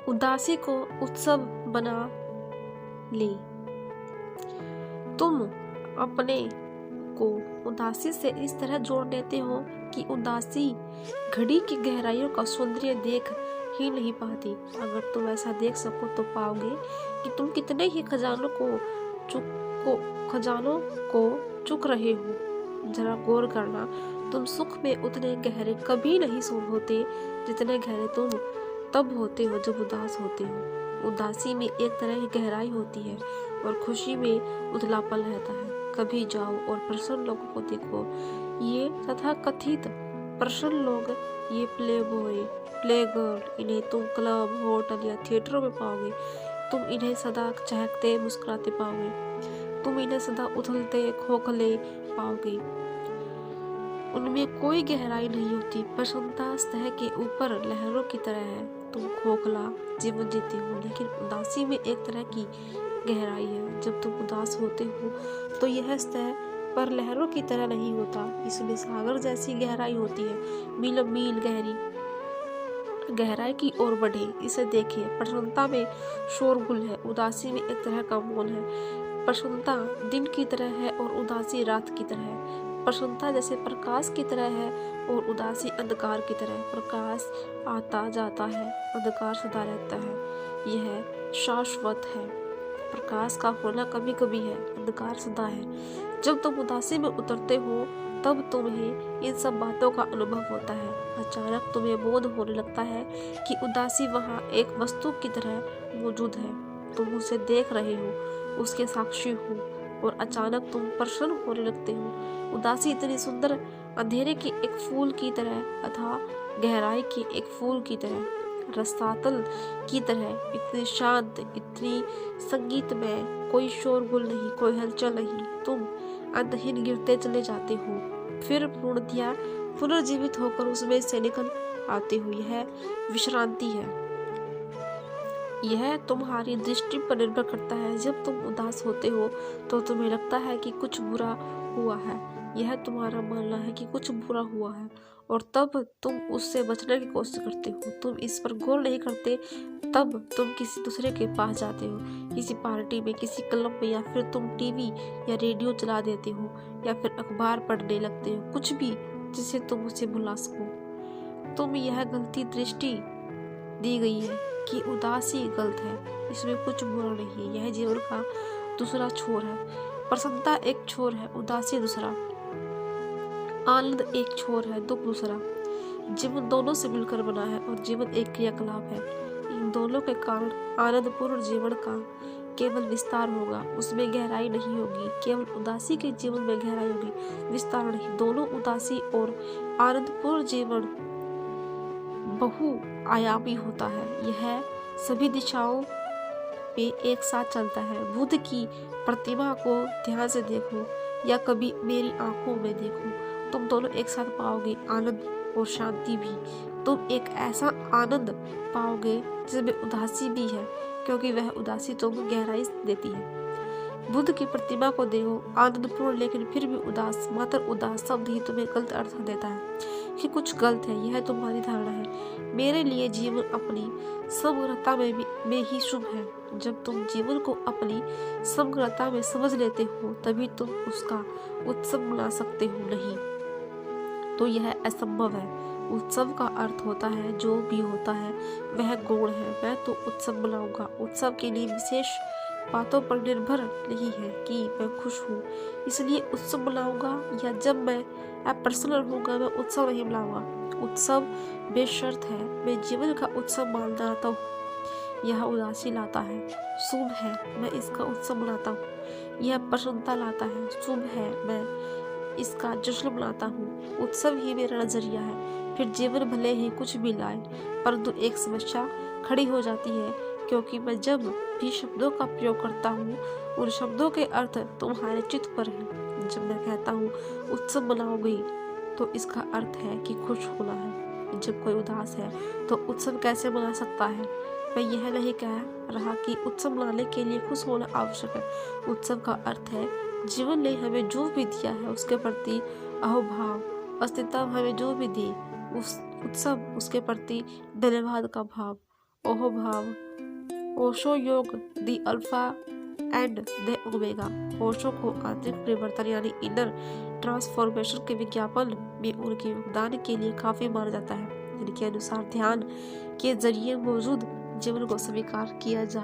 उदासी को उत्सव बना ले। तुम अपने को उदासी से इस तरह जोड़ लेते हो कि उदासी घड़ी की गहराइयों का सौंदर्य देख ही नहीं पाती। अगर तुम ऐसा देख सको तो पाओगे कि तुम कितने ही खजानों को चुक रहे हो। जरा गौर करना, तुम सुख में उतने गहरे कभी नहीं होते जितने गहरे तुम तब होते हो जब उदास होते हो। उदासी में एक तरह की गहराई होती है और खुशी में उथलापन रहता है। कभी जाओ और प्रसन्न लोगों को देखो। ये तथाकथित प्रसन्न लोग, ये प्ले बॉय, प्ले गर्ल, इन्हें तुम क्लब, होटल या थिएटरों में पाओगे। तुम इन्हें सदा चहकते मुस्कुराते पाओगे। तुम इन्हें सदा उथलते खोखले पाओगे। उनमें कोई गहराई नहीं होती। प्रसन्नता सतह के ऊपर लहरों की तरह है। तुम खोखला जीवन जीते हो, लेकिन उदासी में एक तरह की गहराई है। जब तुम उदास होते हो तो यह सतह पर लहरों की तरह नहीं होता, इसमें सागर जैसी गहराई होती है। मीलों मील गहराई की ओर बढ़े, इसे देखिए। प्रसन्नता में शोरगुल है, उदासी में एक तरह का मौन है। प्रसन्नता दिन की तरह है और उदासी रात की तरह है। प्रसन्नता जैसे प्रकाश की तरह है और उदासी अंधकार की तरह। प्रकाश आता जाता है, अंधकार सदा रहता है। यह शाश्वत है। प्रकाश का होना कभी कभी है, अंधकार सदा है। जब तुम उदासी में उतरते हो तब तुम्हें इन सब बातों का अनुभव होता है। अचानक तुम्हें बोध होने लगता है कि उदासी वहाँ एक वस्तु की तरह मौजूद है। तुम उसे देख रहे हो, उसके साक्षी हो, और अचानक तुम प्रसन्न होने लगते हो। उदासी इतनी सुंदर अंधेरे की एक फूल की तरह अथवा गहराई की एक फूल की तरह, रसातल की तरह, इतनी शांत, इतनी संगीतमय, कोई शोरगुल नहीं, कोई हलचल नहीं। तुम अंतहीन गिरते चले जाते हो, फिर पूर्णतया पुनर्जीवित होकर उसमें से निकल आते हो। यह विश्रांति है। यह तुम्हारी दृष्टि पर निर्भर करता है। जब तुम उदास होते हो तो तुम्हें लगता है कि कुछ बुरा हुआ है। यह तुम्हारा मानना है कि कुछ बुरा हुआ है और तब तुम उससे बचने की कोशिश करते हो। तुम इस पर गौर नहीं करते। तब तुम किसी दूसरे के पास जाते हो, किसी पार्टी में, किसी क्लब में, या फिर तुम टीवी या रेडियो चला देते हो, या फिर अखबार पढ़ने लगते हो, कुछ भी जिससे तुम उसे भुला सको। तुम यह गलती दृष्टि दी गई है कि उदासी गलत है, इसमें कुछ बुरा नहीं है। यह जीवन का दूसरा छोर है। प्रसन्नता एक छोर है, उदासी दूसरा। आनंद एक छोर है, दुख दूसरा। जीवन दोनों से मिलकर बना है और जीवन एक क्रियाकलाप है। इन दोनों के कारण आनंदपूर्ण जीवन का केवल विस्तार होगा, उसमें गहराई नहीं होगी। केवल उदासी के जीवन में गहराई होगी, विस्तार नहीं। दोनों उदासी और आनंदपूर्ण जीवन बहुआयामी होता है। यह सभी दिशाओं में एक साथ चलता है। बुद्ध की प्रतिमा को ध्यान से देखो या कभी मेरी आंखों में देखो, तुम दोनों एक साथ पाओगे, आनंद और शांति भी। तुम एक ऐसा आनंद पाओगे जिसमें उदासी भी है, क्योंकि वह उदासी तुमको गहराई देती है। बुद्ध की प्रतिमा को देखो, आनंदपूर्ण लेकिन फिर भी उदास। मात्र उदास शब्द ही तुम्हें गलत अर्थ देता है कि कुछ गलत है। यह तुम्हारी धारणा है। मेरे लिए जीवन अपनी समग्रता में ही शुभ है। जब तुम जीवन को अपनी समग्रता में समझ लेते हो तभी तुम उसका उत्सव मना सकते हो, नहीं तो यह असंभव है। उत्सव का अर्थ होता है जो भी होता है वह गौण है। मैं तो उत्सव मनाऊंगा। उत्सव के लिए विशेष बातों पर निर्भर नहीं है कि मैं खुश हूँ इसलिए उत्सव मनाऊंगा, या जब मैं अप्रसन्न रहूंगा मैं उत्सव नहीं मनाऊंगा। उत्सव बेशर्त है। मैं जीवन का उत्सव मानना आता हूँ। यह उदासी लाता है, शुभ है, मैं इसका उत्सव मनाता हूँ। यह प्रसन्नता लाता है, शुभ है, मैं इसका जश्न मनाता हूँ। उत्सव ही मेरा नजरिया है। फिर जीवन भले ही कुछ भी लाए, परंतु एक समस्या खड़ी हो जाती है, क्योंकि मैं जब भी शब्दों का प्रयोग करता हूँ उन शब्दों के अर्थ तुम्हारे चित्त पर है। जब मैं कहता हूँ उत्सव मनाओगे तो इसका अर्थ है कि खुश होना है। जब कोई उदास है तो उत्सव कैसे मना सकता है? मैं यह नहीं कह रहा कि उत्सव मनाने के लिए खुश होना आवश्यक है। उत्सव का अर्थ है जीवन ने हमें जो भी दिया है उसके प्रति अहोभाव, अस्तित्व हमें जो भी दी उस उत्सव उसके प्रति धन्यवाद का भाव। ओहो भाव। ओशो योग the alpha and the omega. Osho को आंतरिक परिवर्तन यानी इनर ट्रांसफॉर्मेशन के विज्ञापन में उनके योगदान के लिए काफी माना जाता है, जिनके अनुसार ध्यान के जरिए मौजूद जीवन को स्वीकार किया जा